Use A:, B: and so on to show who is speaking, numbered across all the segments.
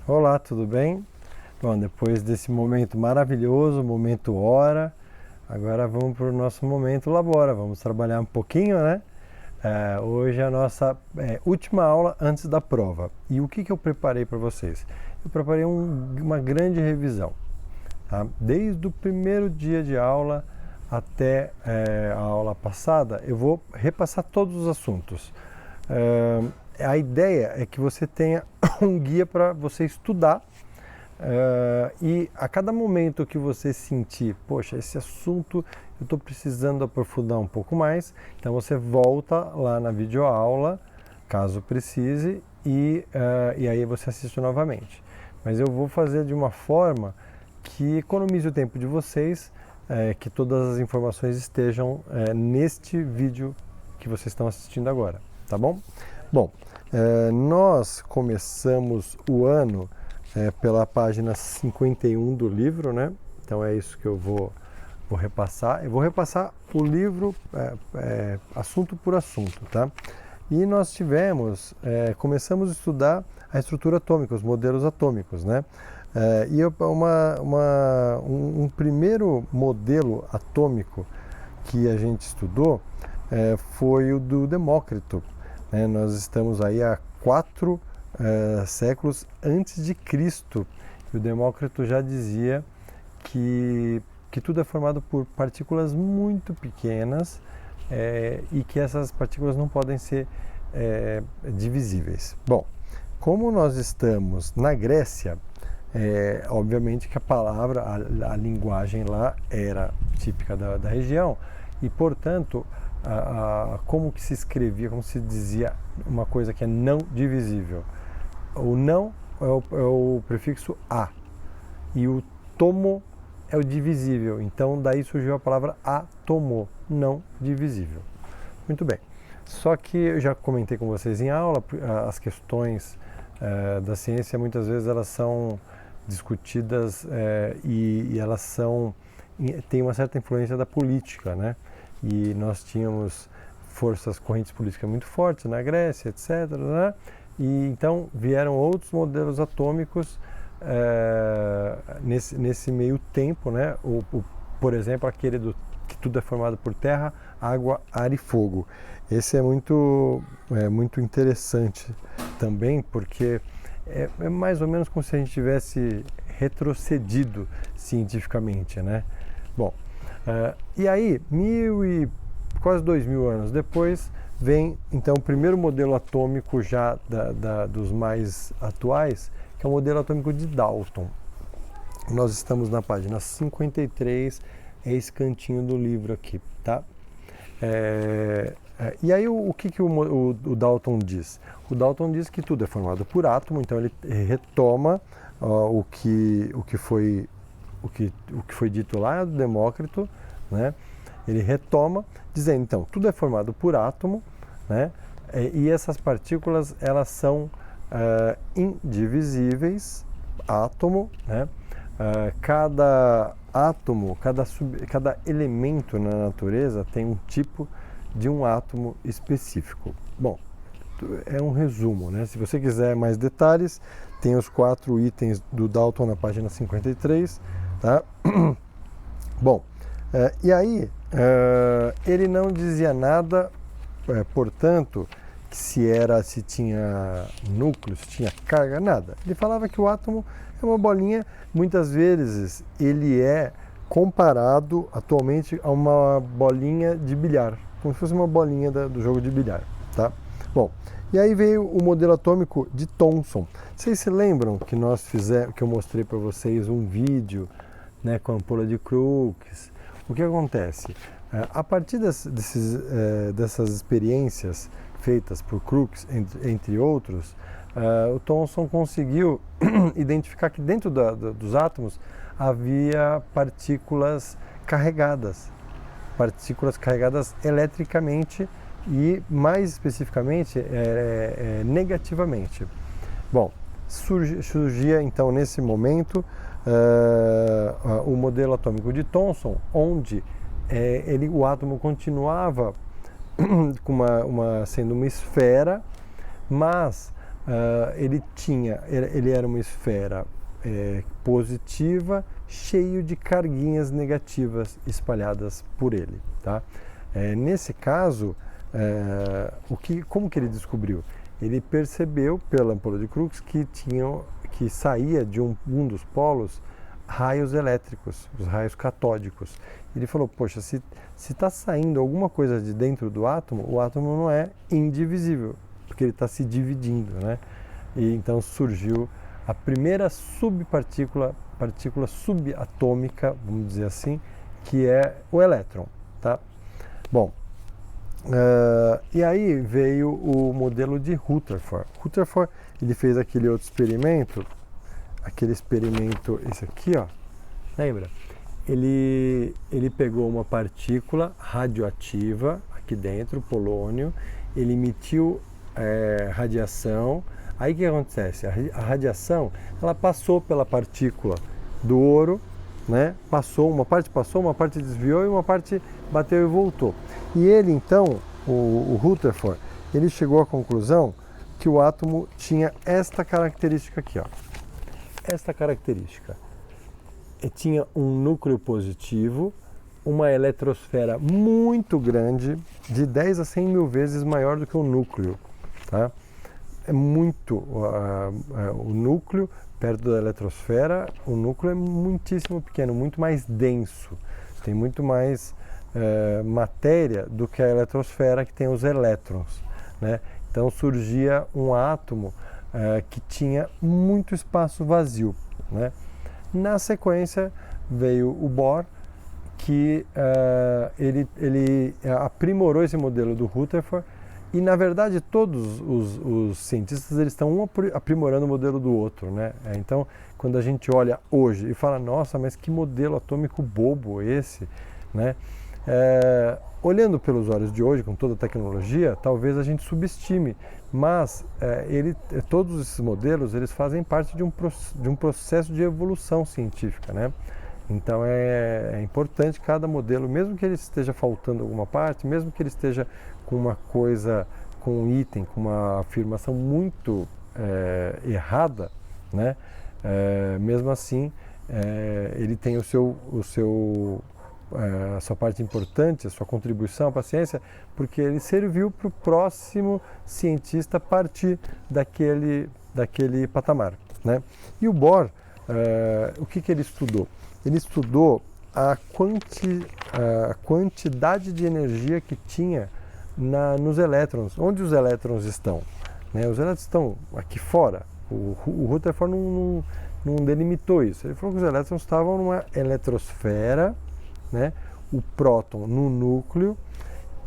A: Olá, tudo bem? Bom, depois desse momento maravilhoso, momento hora, agora vamos para o nosso momento labora. Vamos trabalhar um pouquinho, né? Hoje é a nossa última aula antes da prova. E o que eu preparei para vocês? Eu preparei uma grande revisão, tá? Desde o primeiro dia de aula até a aula passada, eu vou repassar todos os assuntos. A ideia é que você tenha um guia para você estudar e a cada momento que você sentir, poxa, esse assunto eu estou precisando aprofundar um pouco mais, então você volta lá na videoaula, caso precise, e aí você assiste novamente. Mas eu vou fazer de uma forma que economize o tempo de vocês, que todas as informações estejam neste vídeo que vocês estão assistindo agora, tá bom? Bom, nós começamos o ano pela página 51 do livro, né? Então é isso que eu vou repassar. Eu vou repassar o livro assunto por assunto, tá? E nós começamos a estudar a estrutura atômica, os modelos atômicos, né? Um primeiro modelo atômico que a gente estudou foi o do Demócrito. Nós estamos aí há 4 séculos antes de Cristo. E o Demócrito já dizia que tudo é formado por partículas muito pequenas e que essas partículas não podem ser divisíveis. Bom, como nós estamos na Grécia, obviamente que a palavra, a linguagem lá era típica da região e, portanto, como que se escrevia, como se dizia uma coisa que é não divisível. O não é o prefixo a e o tomo é o divisível. Então daí surgiu a palavra átomo, não divisível. Muito bem. Só que eu já comentei com vocês em aula, as questões da ciência muitas vezes elas são discutidas e elas têm uma certa influência da política, né? E nós tínhamos correntes políticas muito fortes na Grécia, etc., né? E então vieram outros modelos atômicos nesse meio tempo, né? Por exemplo, aquele que tudo é formado por terra, água, ar e fogo. Esse é muito interessante também, porque é mais ou menos como se a gente tivesse retrocedido cientificamente, né? Bom, e aí, quase 2000 anos depois, vem então o primeiro modelo atômico já dos mais atuais, que é o modelo atômico de Dalton. Nós estamos na página 53, é esse cantinho do livro aqui, tá? E aí o que o Dalton diz? O Dalton diz que tudo é formado por átomo, então ele retoma o que foi dito lá do Demócrito, né? Ele retoma dizendo, então, tudo é formado por átomo, né? E essas partículas elas são indivisíveis, átomo, né? Cada átomo, cada elemento na natureza tem um tipo de um átomo específico. Bom, é um resumo, né? Se você quiser mais detalhes, tem os 4 itens do Dalton na página 53, tá? Bom, e aí ele não dizia nada, portanto, que se tinha núcleo, se tinha carga, nada. Ele falava que o átomo é uma bolinha, muitas vezes ele é comparado atualmente a uma bolinha de bilhar, como se fosse uma bolinha do jogo de bilhar, tá? Bom, e aí veio o modelo atômico de Thomson. Vocês se lembram que que eu mostrei para vocês um vídeo, né, com a ampola de Crookes? O que acontece? A partir dessas experiências feitas por Crookes, entre outros, o Thomson conseguiu identificar que dentro dos átomos havia partículas carregadas eletricamente e, mais especificamente, negativamente. Bom, surgia então nesse momento o modelo atômico de Thomson, onde o átomo continuava sendo uma esfera, mas ele era uma esfera positiva, cheio de carguinhas negativas espalhadas por ele, tá? Nesse caso, como que ele descobriu? Ele percebeu pela ampola de Crookes que saía de um dos polos raios elétricos, os raios catódicos. Ele falou, poxa, se está saindo alguma coisa de dentro do átomo, o átomo não é indivisível, porque ele está se dividindo, né? E então surgiu a primeira partícula subatômica, vamos dizer assim, que é o elétron, tá? Bom, e aí veio o modelo de Rutherford. Rutherford, ele fez aquele outro experimento, esse aqui, ó, lembra? Ele pegou uma partícula radioativa aqui dentro, polônio, ele emitiu radiação. Aí o que acontece? A radiação, ela passou pela partícula do ouro, né? Uma parte desviou e uma parte bateu e voltou. E ele então, o Rutherford, ele chegou à conclusão que o átomo tinha esta característica aqui, ó. Esta característica. Tinha um núcleo positivo, uma eletrosfera muito grande, de 10 a 100 mil vezes maior do que o núcleo, tá? É muito, o núcleo, perto da eletrosfera, o núcleo é muitíssimo pequeno, muito mais denso, tem muito mais matéria do que a eletrosfera, que tem os elétrons, né? Então surgia um átomo que tinha muito espaço vazio, né? Na sequência veio o Bohr, que ele aprimorou esse modelo do Rutherford. E, na verdade, todos os cientistas eles estão um aprimorando o modelo do outro, né? Então, quando a gente olha hoje e fala, nossa, mas que modelo atômico bobo esse, né? Olhando pelos olhos de hoje, com toda a tecnologia, talvez a gente subestime, mas todos esses modelos eles fazem parte de um processo de evolução científica, né? Então é importante cada modelo, mesmo que ele esteja faltando alguma parte, mesmo que ele esteja com uma coisa, com um item, com uma afirmação muito errada, né? Mesmo assim, ele tem a sua parte importante, a sua contribuição para a ciência, porque ele serviu para o próximo cientista partir daquele patamar, né? E o Bohr, o que ele estudou? Ele estudou a quantidade de energia que tinha nos elétrons. Onde os elétrons estão? Né? Os elétrons estão aqui fora. O Rutherford não delimitou isso. Ele falou que os elétrons estavam numa eletrosfera, né? O próton no núcleo,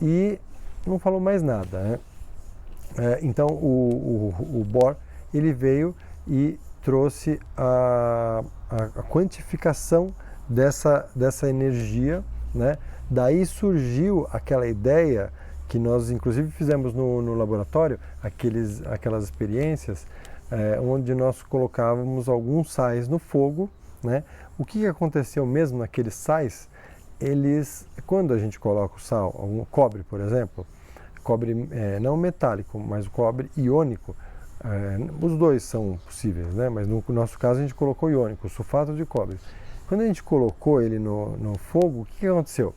A: e não falou mais nada, né? Então o Bohr ele veio e trouxe a quantificação dessa energia, né? Daí surgiu aquela ideia que nós inclusive fizemos no laboratório, aquelas experiências onde nós colocávamos alguns sais no fogo, né? O que aconteceu mesmo naqueles sais? Quando a gente coloca o sal, algum cobre, por exemplo, cobre não metálico, mas o cobre iônico, os dois são possíveis, né? Mas no nosso caso a gente colocou iônico, sulfato de cobre. Quando a gente colocou ele no fogo, o que aconteceu?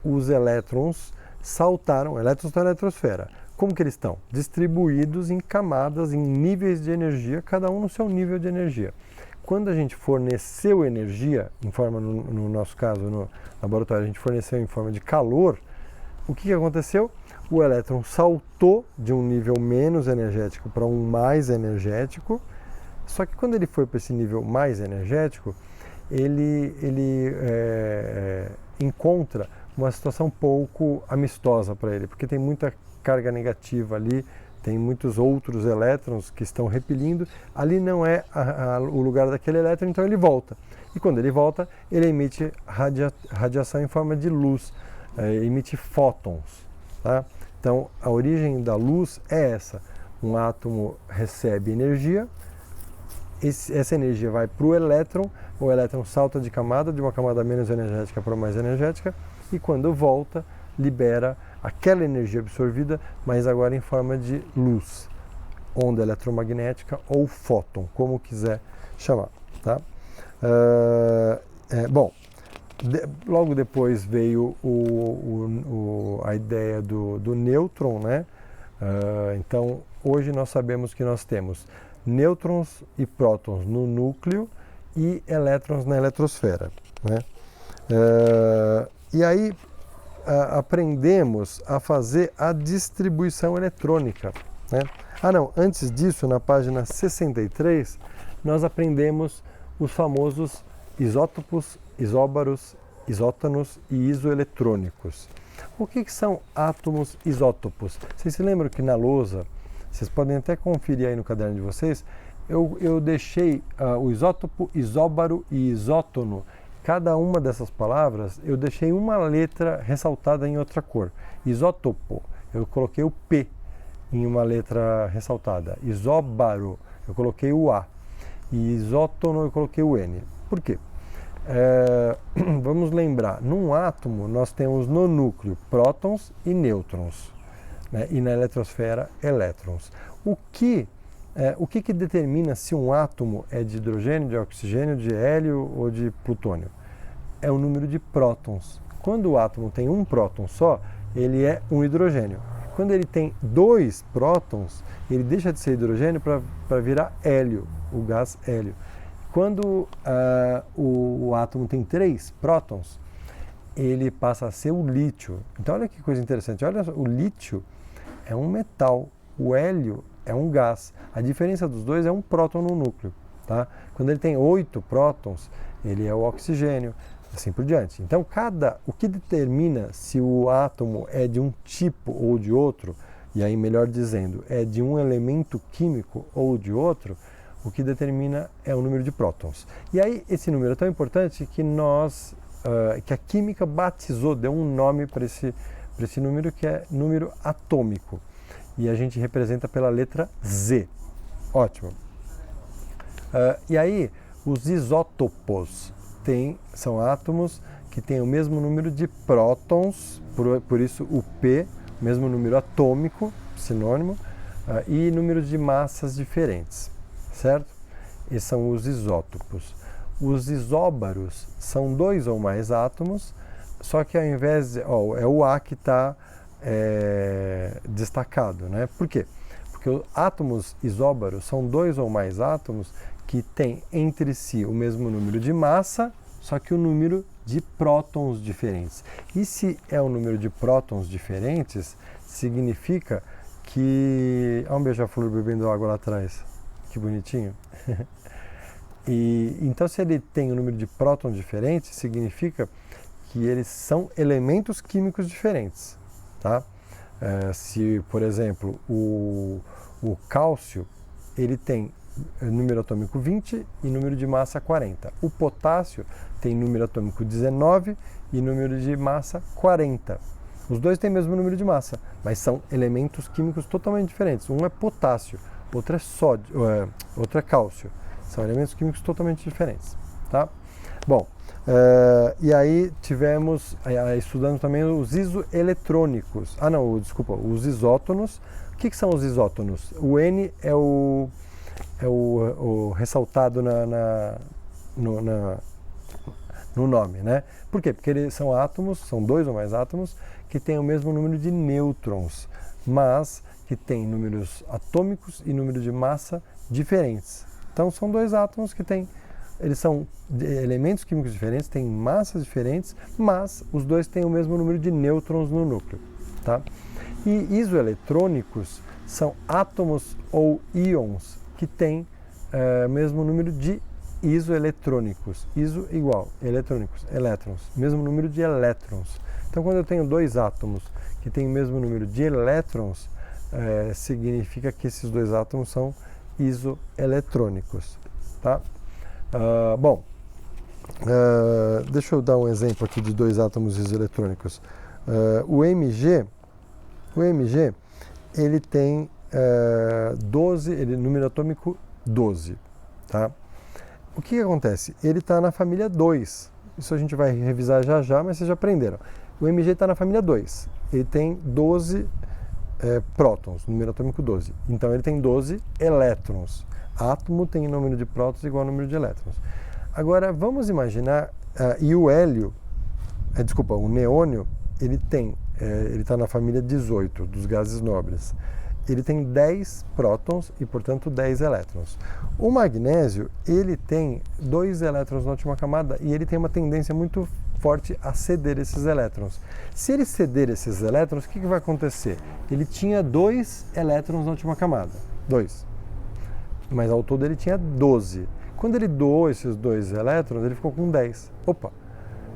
A: Os elétrons saltaram, elétrons da eletrosfera. Como que eles estão? Distribuídos em camadas, em níveis de energia, cada um no seu nível de energia. Quando a gente forneceu energia, no nosso caso, no laboratório, a gente forneceu em forma de calor, o que aconteceu? O elétron saltou de um nível menos energético para um mais energético, só que quando ele foi para esse nível mais energético, ele encontra uma situação pouco amistosa para ele, porque tem muita carga negativa ali, tem muitos outros elétrons que estão repelindo, ali não é o lugar daquele elétron, então ele volta. E quando ele volta, ele emite radiação em forma de luz, emite fótons, tá? Então, a origem da luz é essa. Um átomo recebe energia, essa energia vai para o elétron salta de uma camada menos energética para mais energética, e quando volta, libera aquela energia absorvida, mas agora em forma de luz. onda eletromagnética ou fóton, como quiser chamar. Tá? Bom, logo depois veio a ideia do nêutron, né? Então, hoje nós sabemos que nós temos nêutrons e prótons no núcleo e elétrons na eletrosfera, né? E aí aprendemos a fazer a distribuição eletrônica, né? Antes disso, na página 63, nós aprendemos os famosos isótopos, isóbaros, isótonos e isoeletrônicos. O que são átomos isótopos? Vocês se lembram que na lousa, vocês podem até conferir aí no caderno de vocês, eu deixei o isótopo, isóbaro e isótono. Cada uma dessas palavras, eu deixei uma letra ressaltada em outra cor. Isótopo, eu coloquei o P em uma letra ressaltada. Isóbaro, eu coloquei o A. E isótono, eu coloquei o N. Por quê? Vamos lembrar, num átomo nós temos no núcleo prótons e nêutrons, né? E na eletrosfera elétrons. O que determina se um átomo é de hidrogênio, de oxigênio, de hélio ou de plutônio? É o número de prótons. Quando o átomo tem um próton só, ele é um hidrogênio. Quando ele tem 2 prótons, ele deixa de ser hidrogênio para virar hélio, o gás hélio. Quando o átomo tem 3 prótons, ele passa a ser o lítio. Então olha que coisa interessante, olha, o lítio é um metal, o hélio é um gás. A diferença dos dois é um próton no núcleo. Tá? Quando ele tem 8 prótons, ele é o oxigênio, assim por diante. Então o que determina se o átomo é de um tipo ou de outro, e aí melhor dizendo, é de um elemento químico ou de outro, o que determina é o número de prótons. E aí esse número é tão importante que que a química batizou, deu um nome para esse número, que é número atômico. E a gente representa pela letra Z. Ótimo. E aí os isótopos são átomos que têm o mesmo número de prótons, por isso o P, o mesmo número atômico, sinônimo, e números de massas diferentes. Certo? Esses são os isótopos. Os isóbaros são 2 ou mais átomos, só que ao invés de... é o A que está destacado, né? Por quê? Porque os átomos isóbaros são 2 ou mais átomos que têm entre si o mesmo número de massa, só que o número de prótons diferentes. E se é o número de prótons diferentes, significa que... Olha um beija-flor bebendo água lá atrás. Que bonitinho. Então, se ele tem um número de prótons diferentes, significa que eles são elementos químicos diferentes. Tá? Se, por exemplo, o cálcio, ele tem número atômico 20 e número de massa 40. O potássio tem número atômico 19 e número de massa 40. Os dois têm o mesmo número de massa, mas são elementos químicos totalmente diferentes. Um é potássio, outro é sódio, outro é cálcio. São elementos químicos totalmente diferentes. Tá? Bom, e aí tivemos, estudando também os isoeletrônicos. Os isótonos. O que são os isótonos? O N é o ressaltado no nome, né? Por quê? Porque eles são átomos, são 2 ou mais átomos, que têm o mesmo número de nêutrons, mas que têm números atômicos e número de massa diferentes. Então são 2 átomos que eles são elementos químicos diferentes, têm massas diferentes, mas os dois têm o mesmo número de nêutrons no núcleo. Tá? E isoeletrônicos são átomos ou íons que têm o mesmo número de isoeletrônicos. Iso igual, eletrônicos, elétrons, mesmo número de elétrons. Então quando eu tenho 2 átomos que têm o mesmo número de elétrons, significa que esses 2 átomos são isoeletrônicos. Tá? Deixa eu dar um exemplo aqui de 2 átomos isoeletrônicos. O Mg, ele tem 12, número atômico 12. Tá? O que acontece? Ele está na família 2. Isso a gente vai revisar já, mas vocês já aprenderam. O Mg está na família 2. Ele tem 12 prótons, número atômico 12. Então ele tem 12 elétrons. Átomo tem número de prótons igual ao número de elétrons. Agora vamos imaginar, e o hélio, o neônio, ele está na família 18 dos gases nobres. Ele tem 10 prótons e, portanto, 10 elétrons. O magnésio, ele tem 2 elétrons na última camada e ele tem uma tendência muito forte a ceder esses elétrons. Se ele ceder esses elétrons, o que vai acontecer? Ele tinha 2 elétrons na última camada, 2. Mas ao todo ele tinha 12. Quando ele doou esses 2 elétrons, ele ficou com 10. Opa!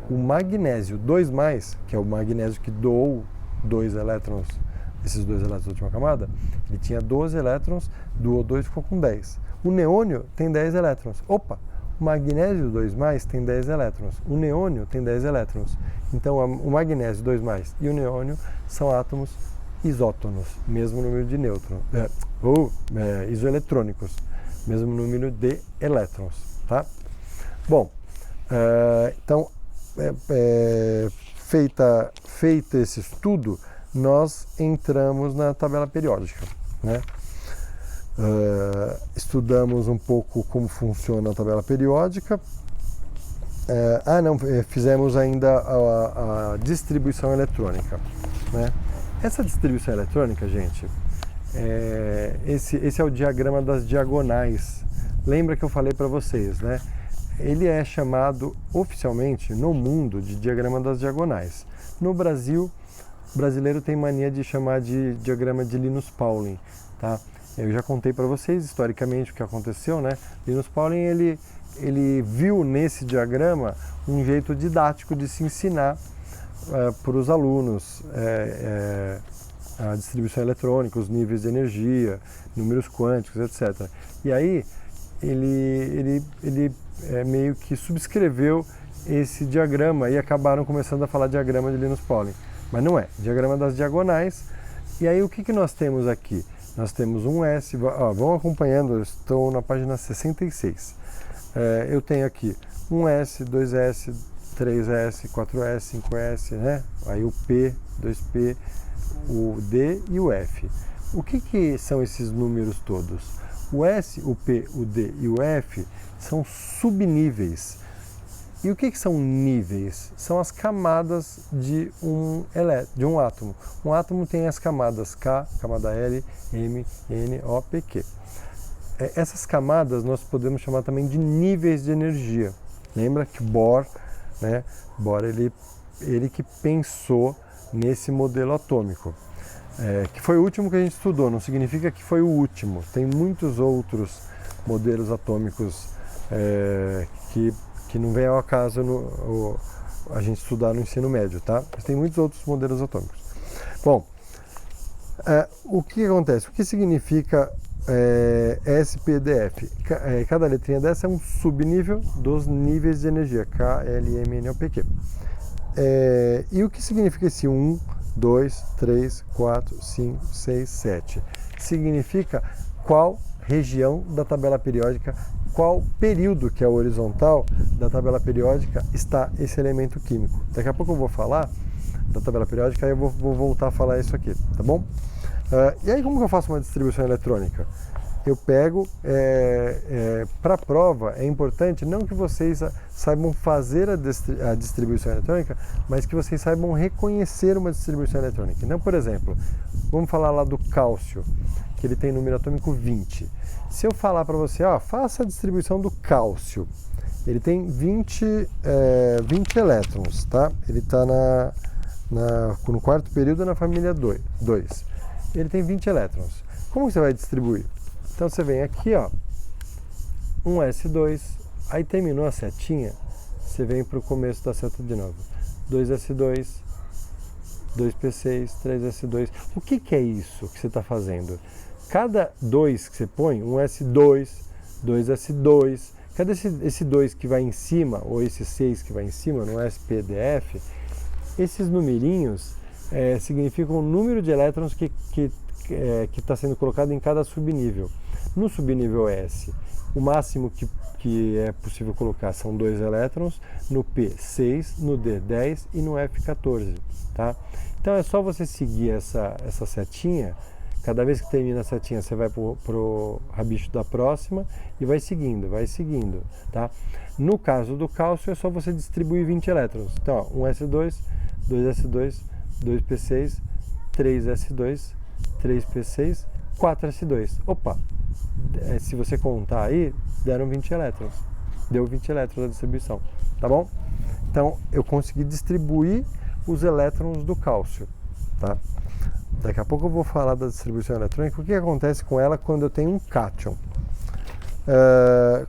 A: O magnésio 2+, que é o magnésio que doou 2 elétrons, esses 2 elétrons da última camada, ele tinha 12 elétrons, doou 2 e ficou com 10. O neônio tem 10 elétrons. Opa! O magnésio 2+ tem 10 elétrons. O neônio tem 10 elétrons. Então, o magnésio 2+ e o neônio são átomos isótonos, mesmo número de nêutrons, isoeletrônicos, mesmo número de elétrons, tá? Bom, então, feito esse estudo, nós entramos na tabela periódica, né? Estudamos um pouco como funciona a tabela periódica. Fizemos ainda a distribuição eletrônica, né? Essa distribuição eletrônica, gente, esse é o diagrama das diagonais. Lembra que eu falei para vocês, né? Ele é chamado oficialmente no mundo de diagrama das diagonais. No Brasil, o brasileiro tem mania de chamar de diagrama de Linus Pauling, tá? Eu já contei para vocês historicamente o que aconteceu, né? Linus Pauling, ele viu nesse diagrama um jeito didático de se ensinar para os alunos a distribuição eletrônica, os níveis de energia, números quânticos, etc. E aí ele meio que subscreveu esse diagrama e acabaram começando a falar diagrama de Linus Pauling. Mas não é, diagrama das diagonais. E aí o que nós temos aqui? Nós temos um S, vão acompanhando, eu estou na página 66. Eu tenho aqui um S, 2S, 3S, 4S, 5S, né? Aí o P, 2P, o D e o F. O que são esses números todos? O S, o P, o D e o F são subníveis. E o que são níveis? São as camadas de um átomo. Um átomo tem as camadas K, camada L, M, N, O, P, Q. Essas camadas nós podemos chamar também de níveis de energia. Lembra que Bohr, né? Bohr ele que pensou nesse modelo atômico, que foi o último que a gente estudou, não significa que foi o último. Tem muitos outros modelos atômicos que não vem ao acaso a gente estudar no ensino médio, tá? Mas tem muitos outros modelos atômicos. Bom, o que acontece? O que significa SPDF? Cada letrinha dessa é um subnível dos níveis de energia, K, L, M, N, O, P, Q. E o que significa esse 1, 2, 3, 4, 5, 6, 7? Significa qual região da tabela periódica, qual período, que é o horizontal da tabela periódica, está esse elemento químico. Daqui a pouco eu vou falar da tabela periódica, aí eu vou voltar a falar isso aqui, tá bom? E aí como que eu faço uma distribuição eletrônica? Eu pego, para a prova, é importante não que vocês saibam fazer a distribuição eletrônica, mas que vocês saibam reconhecer uma distribuição eletrônica. Então, por exemplo, vamos falar lá do cálcio, que ele tem número atômico 20. Se eu falar para você, faça a distribuição do cálcio, ele tem 20 elétrons, tá? Ele está no quarto período na família 2. Ele tem 20 elétrons. Como você vai distribuir? Então você vem aqui, um S2, aí terminou a setinha, você vem para o começo da seta de novo. 2S2, 2P6, 3S2. O que é isso que você está fazendo? Cada 2 que você põe, um S2, 2S2, cada esse 2 que vai em cima, ou esse 6 que vai em cima, no SPDF, esses numerinhos significam o número de elétrons que está sendo colocado em cada subnível. No subnível S o máximo que é possível colocar são 2 elétrons, no P 6, no D 10 e no F 14, tá? Então é só você seguir essa setinha. Cada vez que termina a setinha, você vai pro rabicho da próxima e vai seguindo, tá? No caso do cálcio, é só você distribuir 20 elétrons. Então, ó, 1s2, 2s2, 2p6, 3s2, 3p6, 4s2. Opa! Se você contar aí, deram 20 elétrons. Deu 20 elétrons a distribuição, tá bom? Então, eu consegui distribuir os elétrons do cálcio, tá? Daqui a pouco eu vou falar da distribuição eletrônica. O que acontece com ela quando eu tenho um cátion?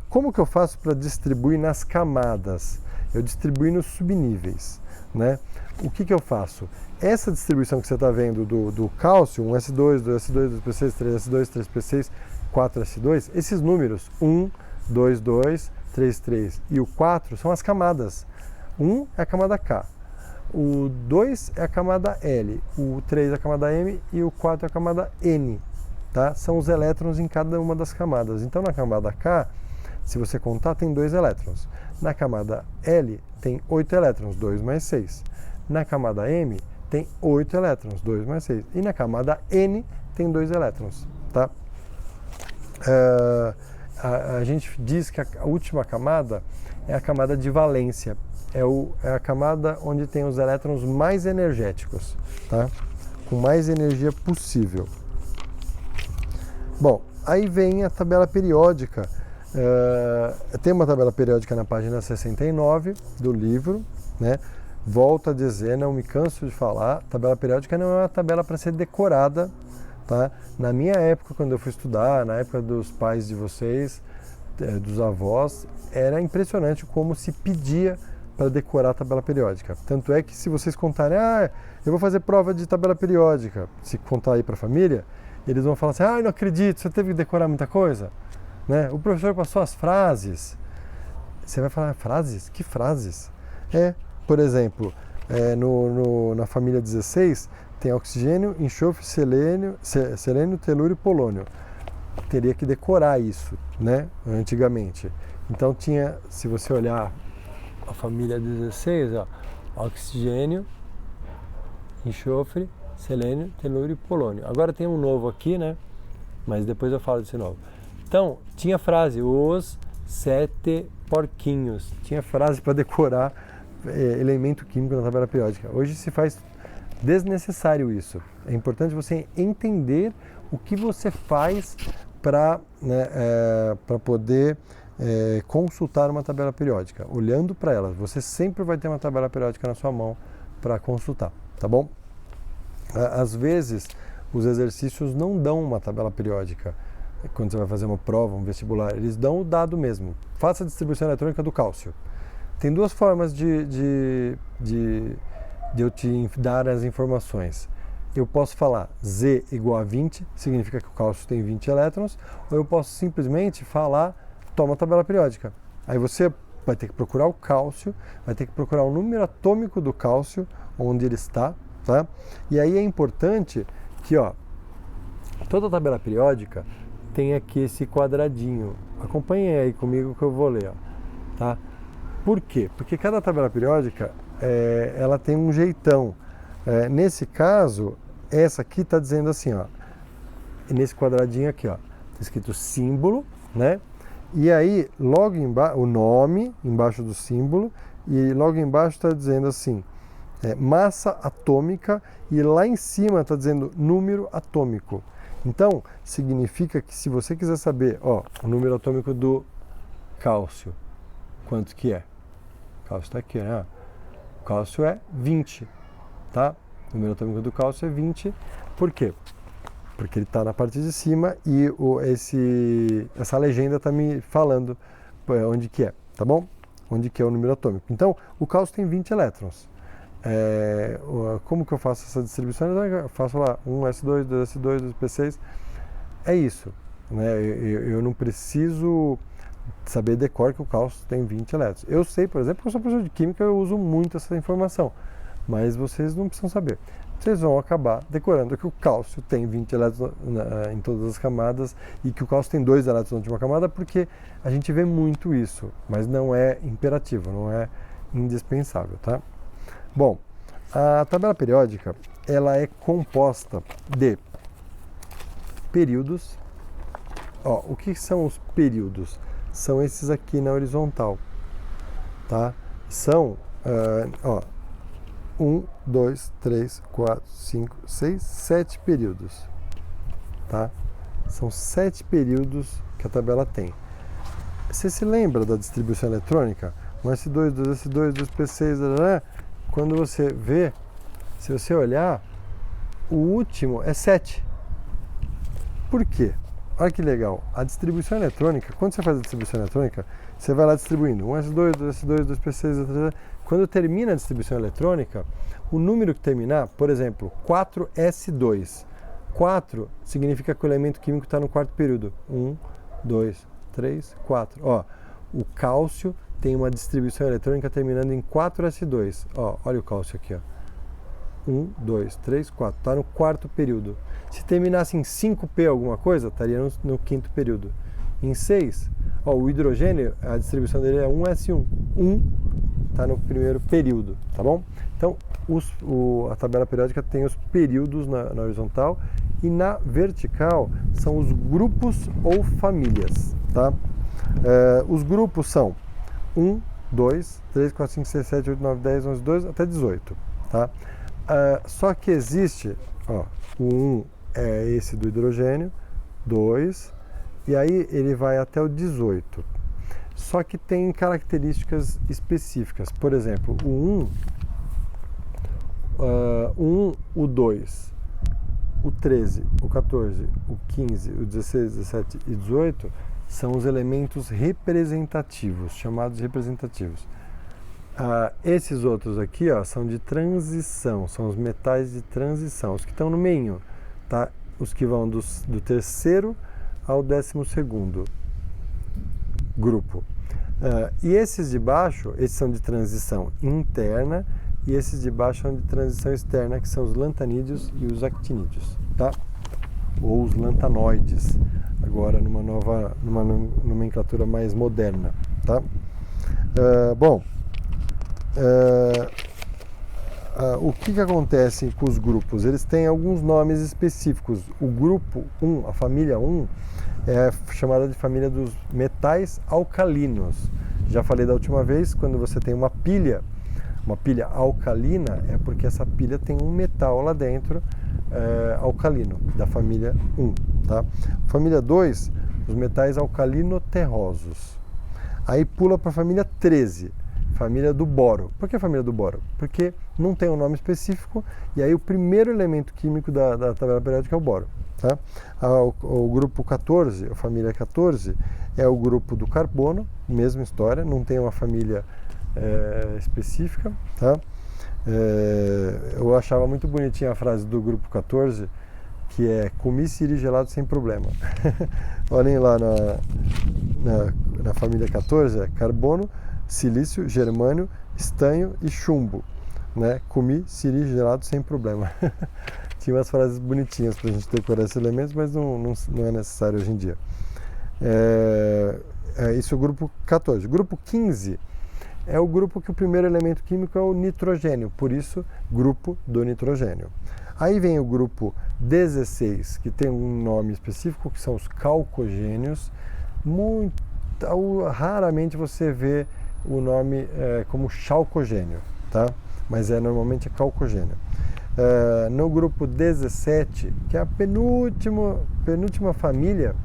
A: Como que eu faço para distribuir nas camadas? Eu distribuo nos subníveis, né? O que eu faço? Essa distribuição que você está vendo do cálcio, 1s2, 2s2, 2p6, 3s2, 3p6, 4s2, esses números, 1, 2, 2, 3, 3 e o 4 são as camadas. 1 é a camada K. O 2 é a camada L, o 3 é a camada M e o 4 é a camada N, tá? São os elétrons em cada uma das camadas. Então, na camada K, se você contar, tem 2 elétrons. Na camada L, tem 8 elétrons, 2 mais 6. Na camada M, tem 8 elétrons, 2 mais 6. E na camada N, tem 2 elétrons, tá? A gente diz que a última camada é a camada de valência. É a camada onde tem os elétrons mais energéticos, tá? Com mais energia possível. Bom, aí vem a tabela periódica. Tem uma tabela periódica na página 69 do livro, né? Volto a dizer, não me canso de falar, tabela periódica não é uma tabela para ser decorada, tá? Na minha época, quando eu fui estudar, na época dos pais de vocês, dos avós, era impressionante como se pedia para decorar a tabela periódica. Tanto é que se vocês contarem, eu vou fazer prova de tabela periódica, se contar aí para a família, eles vão falar assim, não acredito, você teve que decorar muita coisa, né? O professor passou as frases. Você vai falar, frases? Que frases? Por exemplo, na família 16 tem oxigênio, enxofre, selênio, telúrio e polônio. Teria que decorar isso, né? Antigamente. Então tinha, se você olhar a família 16, ó, oxigênio, enxofre, selênio, telúrio e polônio. Agora tem um novo aqui, né? Mas depois eu falo desse novo. Então, tinha frase, os 7 porquinhos. Tinha frase para decorar elemento químico na tabela periódica. Hoje se faz desnecessário isso. É importante você entender o que você faz para poder consultar uma tabela periódica. Olhando para ela, você sempre vai ter uma tabela periódica na sua mão para consultar, tá bom? Às vezes, os exercícios não dão uma tabela periódica. Quando você vai fazer uma prova, um vestibular, eles dão o dado mesmo. Faça a distribuição eletrônica do cálcio. Tem duas formas de eu te dar as informações. Eu posso falar Z igual a 20, significa que o cálcio tem 20 elétrons, ou eu posso simplesmente falar, toma a tabela periódica. Aí você vai ter que procurar o cálcio, vai ter que procurar o número atômico do cálcio, onde ele está, tá? E aí é importante que, toda a tabela periódica tem aqui esse quadradinho. Acompanhem aí comigo que eu vou ler, tá? Por quê? Porque cada tabela periódica, ela tem um jeitão. Nesse caso, essa aqui está dizendo assim, nesse quadradinho aqui, está escrito símbolo, né? E aí, logo embaixo, o nome embaixo do símbolo, e logo embaixo está dizendo assim, massa atômica, e lá em cima está dizendo número atômico. Então, significa que se você quiser saber, o número atômico do cálcio, quanto que é? O cálcio está aqui, né? O cálcio é 20, tá? O número atômico do cálcio é 20. Por quê? Porque ele está na parte de cima e essa legenda está me falando onde que é, tá bom? Onde que é o número atômico. Então, o cálcio tem 20 elétrons. Como que eu faço essa distribuição? Eu faço lá 1s2, 2s2, 2p6. É isso, né? Eu não preciso saber de cor que o cálcio tem 20 elétrons. Eu sei, por exemplo, que eu sou professor de química, eu uso muito essa informação, mas vocês não precisam saber. vocês vão acabar decorando que o cálcio tem 20 elétrons em todas as camadas e que o cálcio tem 2 elétrons na última camada, porque a gente vê muito isso, mas não é imperativo, não é indispensável, tá? Bom, a tabela periódica, ela é composta de períodos. Ó, o que são os períodos? São esses aqui na horizontal, tá? São, 1, 2, 3, 4, 5, 6, 7 períodos, tá? São 7 períodos que a tabela tem. Você se lembra da distribuição eletrônica? 1s2, 2s2, 2p6, quando você vê, se você olhar, o último é 7. Por quê? Olha que legal. A distribuição eletrônica, quando você faz a distribuição eletrônica, você vai lá distribuindo 1s2, 2s2, 2p6, quando termina a distribuição eletrônica, o número que terminar, por exemplo, 4s2. 4 significa que o elemento químico está no quarto período. 1, 2, 3, 4. Ó, o cálcio tem uma distribuição eletrônica terminando em 4s2. Ó, olha o cálcio aqui, ó. 1, 2, 3, 4. Está no quarto período. Se terminasse em 5p alguma coisa, estaria no quinto período. Em 6, ó, o hidrogênio, a distribuição dele é 1s1. 1 está no primeiro período, tá bom? Então, a tabela periódica tem os períodos na horizontal e na vertical são os grupos ou famílias, tá? Os grupos são 1, 2, 3, 4, 5, 6, 7, 8, 9, 10, 11, 12, até 18, tá? Só que existe, ó, o 1 é esse do hidrogênio, 2, e aí ele vai até o 18. Só que tem características específicas. Por exemplo, o 1, o 2, o 13, o 14, o 15, o 16, 17 e 18 são os elementos representativos, chamados representativos. Esses outros aqui, ó, são de transição, são os metais de transição, os que estão no meio, tá? Os que vão do terceiro ao 12º grupo. E esses de baixo, esses são de transição interna, e esses de baixo são de transição externa, que são os lantanídeos e os actinídeos, tá? Ou os lantanoides, agora numa nomenclatura mais moderna, tá? O que acontece com os grupos? Eles têm alguns nomes específicos. O grupo 1, a família 1, é chamada de família dos metais alcalinos. Já falei da última vez, quando você tem uma pilha alcalina, é porque essa pilha tem um metal lá dentro, alcalino, da família 1. Tá? Família 2, os metais alcalino-terrosos. Aí pula para a família 13, família do boro. Por que a família do boro? Porque não tem um nome específico, e aí o primeiro elemento químico da tabela periódica é o boro. Tá? O grupo 14, a família 14, é o grupo do carbono, mesma história, não tem uma família específica. Tá? Eu achava muito bonitinha a frase do grupo 14, que é: comi siri gelado sem problema. Olhem lá na família 14, é carbono, silício, germânio, estanho e chumbo. Né? Comi siri gelado sem problema. Tinha umas frases bonitinhas para a gente decorar esses elementos, mas não é necessário hoje em dia. Isso é o grupo 14. O grupo 15 é o grupo que o primeiro elemento químico é o nitrogênio, por isso, grupo do nitrogênio. Aí vem o grupo 16, que tem um nome específico, que são os calcogênios. Raramente você vê o nome como chalcogênio, tá? Mas normalmente é calcogênio. No grupo 17, que é a penúltima família,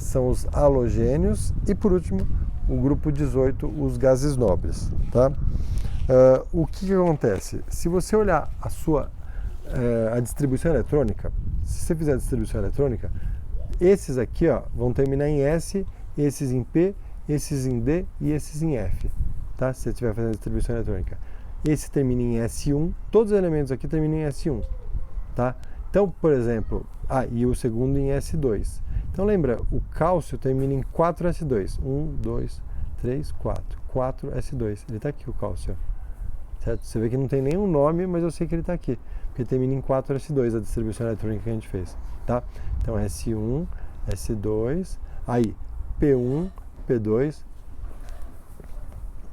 A: são os halogênios, e por último, o grupo 18, os gases nobres. Tá? O que acontece? Se você olhar a distribuição eletrônica, se você fizer a distribuição eletrônica, esses aqui, ó, vão terminar em S, esses em P, esses em D e esses em F. Tá? Se você estiver fazendo a distribuição eletrônica. Esse termina em S1, todos os elementos aqui terminam em S1, tá? Então, por exemplo, e o segundo em S2. Então lembra, o cálcio termina em 4S2, 1, 2, 3, 4, 4S2, ele está aqui o cálcio, certo? Você vê que não tem nenhum nome, mas eu sei que ele está aqui, porque porque termina em 4s2 a distribuição eletrônica que a gente fez, tá? Então S1, S2, aí P1, P2,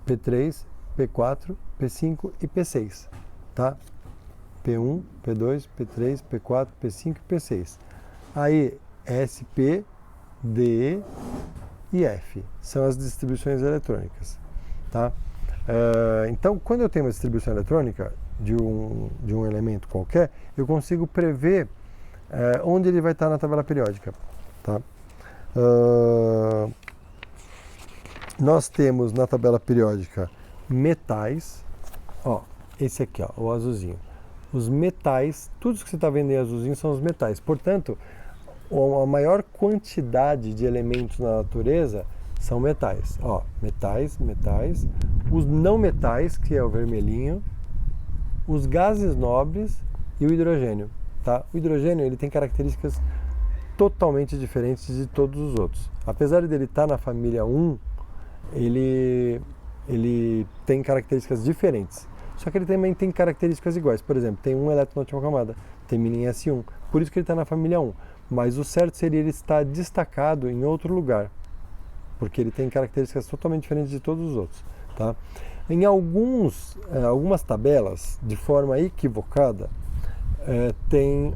A: P3, P4, P5 e P6, tá? P1, P2, P3, P4, P5 e P6. Aí SP, D e F são as distribuições eletrônicas, tá? Então, quando eu tenho uma distribuição eletrônica de um elemento qualquer, eu consigo prever onde ele vai estar na tabela periódica, tá? Nós temos na tabela periódica metais, ó, esse aqui, ó, o azulzinho. Os metais, tudo que você está vendo em azulzinho são os metais. Portanto, a maior quantidade de elementos na natureza são metais. Ó, metais. Os não metais, que é o vermelhinho, os gases nobres e o hidrogênio, tá? O hidrogênio, ele tem características totalmente diferentes de todos os outros. Apesar dele estar na família 1, ele tem características diferentes. Só que ele também tem características iguais. Por exemplo, tem um elétron na última camada, termina em S1. Por isso que ele está na família 1. Mas o certo seria ele estar destacado em outro lugar, porque ele tem características totalmente diferentes de todos os outros, tá? Em algumas tabelas, de forma equivocada, tem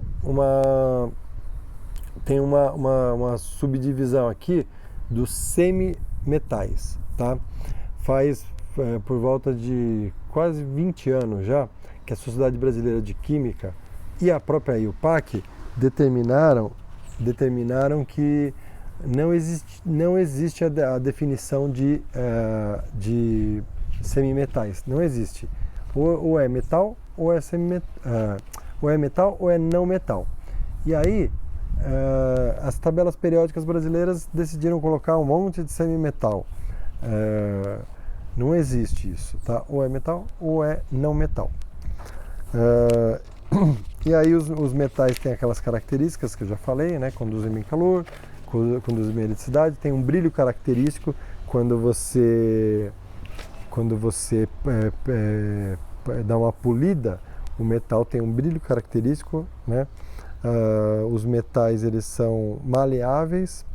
A: uma subdivisão aqui dos semimetais, tá? Faz por volta de quase 20 anos já que a Sociedade Brasileira de Química e a própria IUPAC determinaram que não existe a definição de semimetais. Não existe. Ou é metal ou é ou é metal ou é não metal. E aí as tabelas periódicas brasileiras decidiram colocar um monte de semimetal. Não existe isso, tá? Ou é metal ou é não metal. E aí os metais têm aquelas características que eu já falei, né? Conduzem bem calor, conduzem bem eletricidade, tem um brilho característico quando você dá uma polida, o metal tem um brilho característico, né? Os metais, eles são maleáveis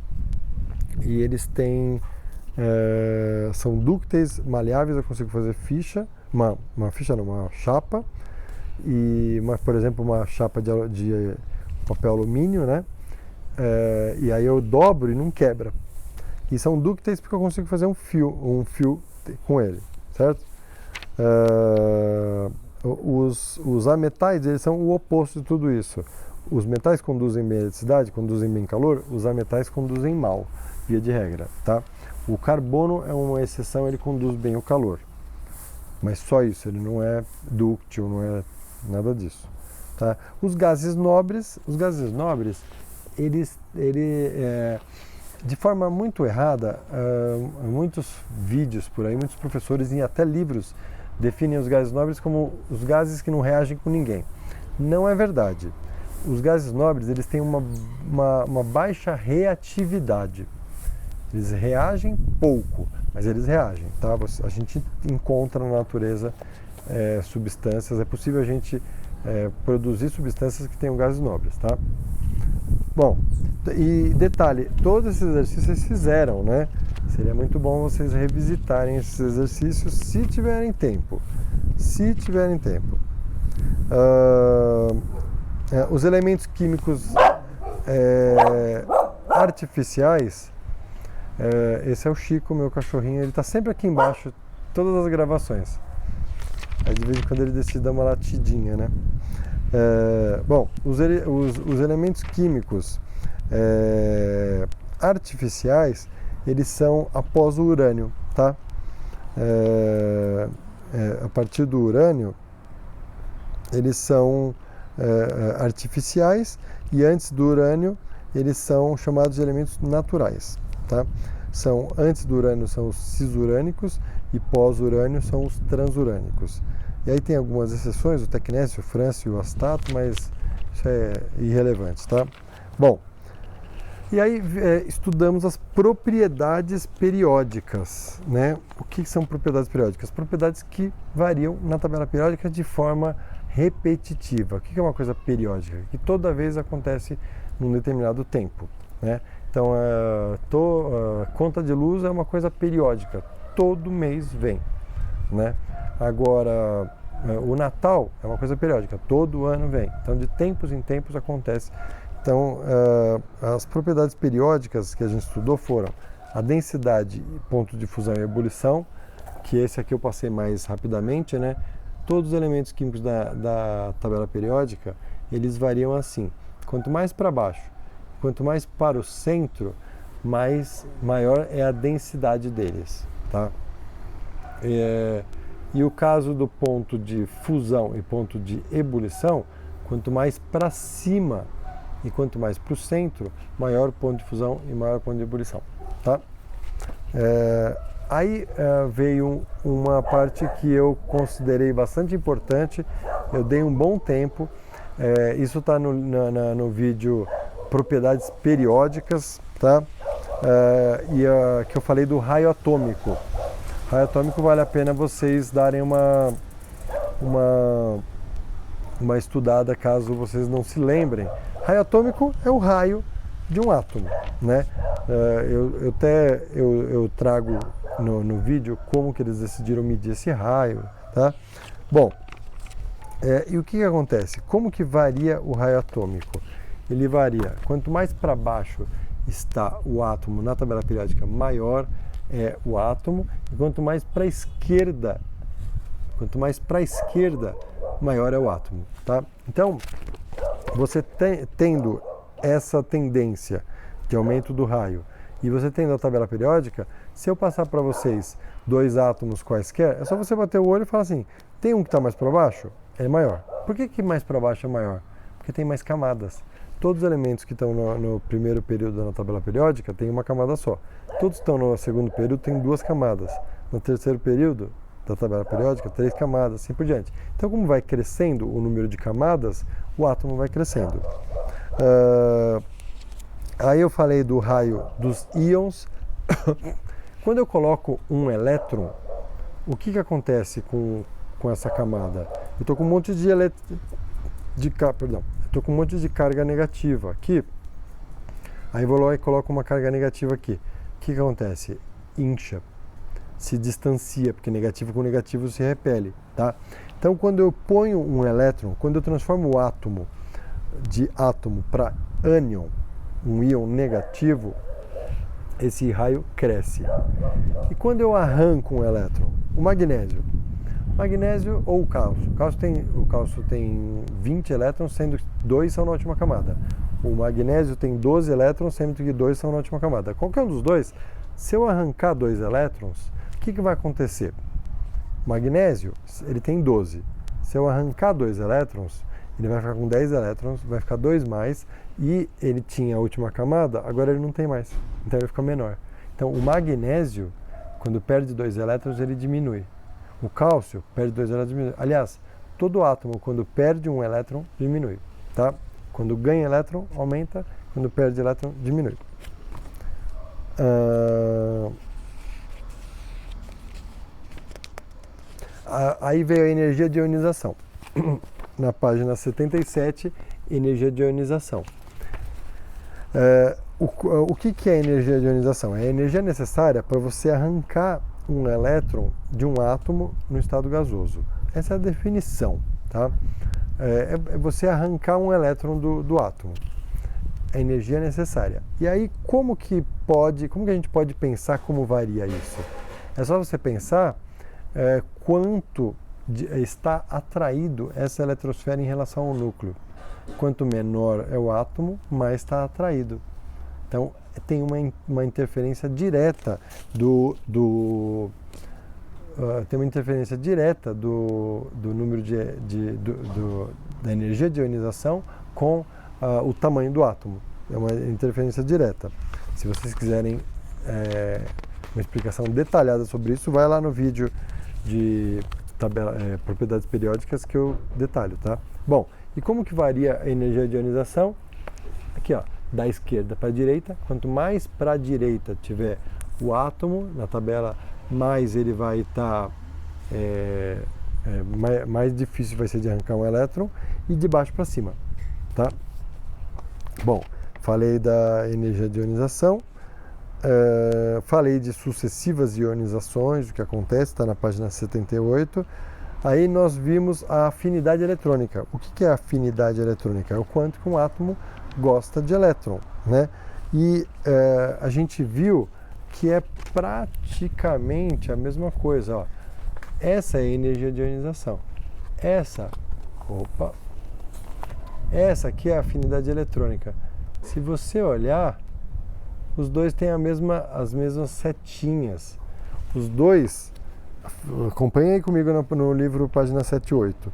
A: e eles têm são dúcteis, maleáveis. Eu consigo fazer uma chapa, por exemplo, uma chapa de papel alumínio, né? E aí eu dobro e não quebra. E são dúcteis porque eu consigo fazer um fio com ele, certo? Os ametais, eles são o oposto de tudo isso. Os metais conduzem bem a eletricidade, conduzem bem calor, os ametais conduzem mal, via de regra, tá? O carbono é uma exceção, ele conduz bem o calor. Mas só isso, ele não é dúctil, não é nada disso, tá? Os gases nobres, de forma muito errada, muitos vídeos por aí, muitos professores e até livros definem os gases nobres como os gases que não reagem com ninguém. Não é verdade. Os gases nobres, eles têm uma baixa reatividade. Eles reagem pouco, mas eles reagem, tá? A gente encontra na natureza substâncias, é possível a gente produzir substâncias que tenham gases nobres, tá? Bom, e detalhe, todos esses exercícios vocês fizeram, né? Seria muito bom vocês revisitarem esses exercícios se tiverem tempo. Se tiverem tempo. Os elementos químicos artificiais, esse é o Chico, meu cachorrinho, ele está sempre aqui embaixo, todas as gravações. Aí de vez em quando ele decide dar uma latidinha, né? Bom, os elementos químicos artificiais, eles são após o urânio, tá? A partir do urânio, eles são artificiais, e antes do urânio, eles são chamados de elementos naturais, tá? Antes do urânio são os cisurânicos e pós-urânio são os transurânicos. E aí tem algumas exceções, o tecnésio, o frâncio e o astato, mas isso é irrelevante, tá? Bom, e aí estudamos as propriedades periódicas, né? O que são propriedades periódicas? Propriedades que variam na tabela periódica de forma repetitiva. O que é uma coisa periódica? Que toda vez acontece num determinado tempo, né? Então, conta de luz é uma coisa periódica, todo mês vem, né? Agora, o Natal é uma coisa periódica, todo ano vem. Então, de tempos em tempos acontece. Então, as propriedades periódicas que a gente estudou foram a densidade, ponto de fusão e ebulição, que esse aqui eu passei mais rapidamente, né? Todos os elementos químicos da tabela periódica, eles variam assim. Quanto mais para baixo, quanto mais para o centro, maior é a densidade deles, tá? E o caso do ponto de fusão e ponto de ebulição, quanto mais para cima e quanto mais para o centro, maior o ponto de fusão e maior o ponto de ebulição, tá? Aí veio uma parte que eu considerei bastante importante, eu dei um bom tempo, isso está no vídeo Propriedades Periódicas, tá? Que eu falei do raio atômico. Raio atômico vale a pena vocês darem uma estudada caso vocês não se lembrem. Raio atômico é o raio de um átomo, né? Eu trago no vídeo como que eles decidiram medir esse raio, tá? Bom, e o que acontece? Como que varia o raio atômico? Ele varia, quanto mais para baixo está o átomo na tabela periódica, maior é o átomo, e quanto mais para a esquerda, maior é o átomo, tá? Então, você tendo essa tendência de aumento do raio e você tendo a tabela periódica, se eu passar para vocês dois átomos quaisquer, é só você bater o olho e falar assim, tem um que está mais para baixo? É maior. Por que mais para baixo é maior? Porque tem mais camadas. Todos os elementos que estão no primeiro período da tabela periódica têm uma camada só. Todos que estão no segundo período têm duas camadas. No terceiro período da tabela periódica, 3 camadas, assim por diante. Então, como vai crescendo o número de camadas, o átomo vai crescendo. Aí eu falei do raio dos íons. Quando eu coloco um elétron, o que acontece com essa camada? Eu estou com um monte com um monte de carga negativa aqui. Aí vou lá e coloco uma carga negativa aqui. O que acontece? Incha, se distancia, porque negativo com negativo se repele, tá? Então, quando eu ponho um elétron, quando eu transformo o átomo de átomo para ânion, um íon negativo, esse raio cresce. E quando eu arranco um elétron, o magnésio ou o cálcio. O cálcio tem 20 elétrons, sendo que 2 são na última camada. O magnésio tem 12 elétrons, sendo que 2 são na última camada. Qualquer um dos dois, se eu arrancar 2 elétrons, o que vai acontecer? O magnésio, ele tem 12. Se eu arrancar 2 elétrons, ele vai ficar com 10 elétrons, vai ficar 2 mais, e ele tinha a última camada, agora ele não tem mais. Então ele fica menor. Então o magnésio, quando perde 2 elétrons, ele diminui. O cálcio perde 2 elétrons, diminui. Aliás, todo átomo, quando perde um elétron, diminui, tá? Quando ganha elétron, aumenta. Quando perde elétron, diminui. Aí veio a energia de ionização. Na página 77, energia de ionização. O que é energia de ionização? É a energia necessária para você arrancar um elétron de um átomo no estado gasoso. Essa é a definição, tá? É você arrancar um elétron do átomo. É energia necessária. E aí, como que a gente pode pensar como varia isso? É só você pensar quanto está atraído essa eletrosfera em relação ao núcleo. Quanto menor é o átomo, mais está atraído. Então, tem uma interferência direta tem uma interferência direta do número da energia de ionização com o tamanho do átomo. É uma interferência direta. Se vocês quiserem uma explicação detalhada sobre isso, vai lá no vídeo de propriedades periódicas que eu detalho, tá? Bom, e como que varia a energia de ionização? Aqui, ó, da esquerda para a direita. Quanto mais para a direita tiver o átomo na tabela, mais ele vai estar mais difícil vai ser de arrancar um elétron, e de baixo para cima, tá? Bom, falei da energia de ionização, falei de sucessivas ionizações, o que acontece, está na página 78. Aí nós vimos a afinidade eletrônica. O que é a afinidade eletrônica? É o quanto que um átomo gosta de elétron, né? E a gente viu que é praticamente a mesma coisa, ó. Essa é a energia de ionização. Essa aqui é a afinidade eletrônica. Se você olhar, os dois têm as mesmas setinhas. Os dois, acompanha aí comigo no livro, página 78.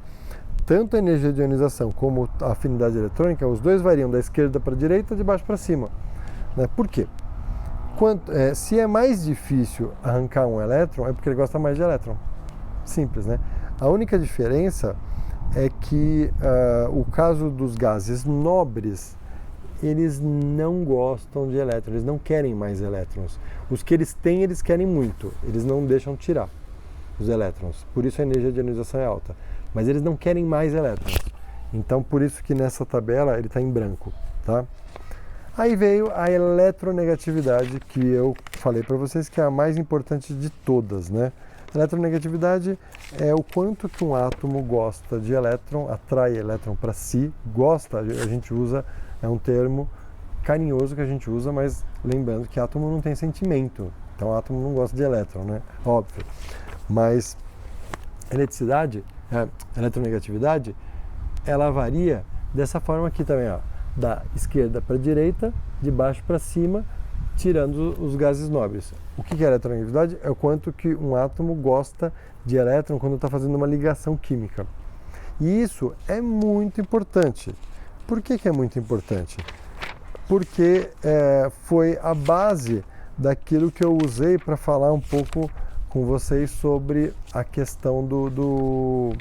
A: Tanto a energia de ionização como a afinidade eletrônica, os dois variam da esquerda para a direita, de baixo para cima. Né? Por quê? Se é mais difícil arrancar um elétron, é porque ele gosta mais de elétron. Simples, né? A única diferença é que o caso dos gases nobres, eles não gostam de elétrons, eles não querem mais elétrons. Os que eles têm, eles querem muito, eles não deixam tirar os elétrons. Por isso a energia de ionização é alta. Mas eles não querem mais elétrons. Então, por isso que nessa tabela ele está em branco, tá? Aí veio a eletronegatividade, que eu falei para vocês que é a mais importante de todas, né? A eletronegatividade é o quanto que um átomo gosta de elétron, atrai elétron para si, gosta, a gente usa, é um termo carinhoso que a gente usa, mas lembrando que átomo não tem sentimento, então átomo não gosta de elétron, né? Óbvio. Mas eletronegatividade, ela varia dessa forma aqui também, ó, da esquerda para a direita, de baixo para cima, tirando os gases nobres. O que é eletronegatividade? É o quanto que um átomo gosta de elétron quando está fazendo uma ligação química. E isso é muito importante. Por que é muito importante? Porque foi a base daquilo que eu usei para falar um pouco com vocês sobre a questão do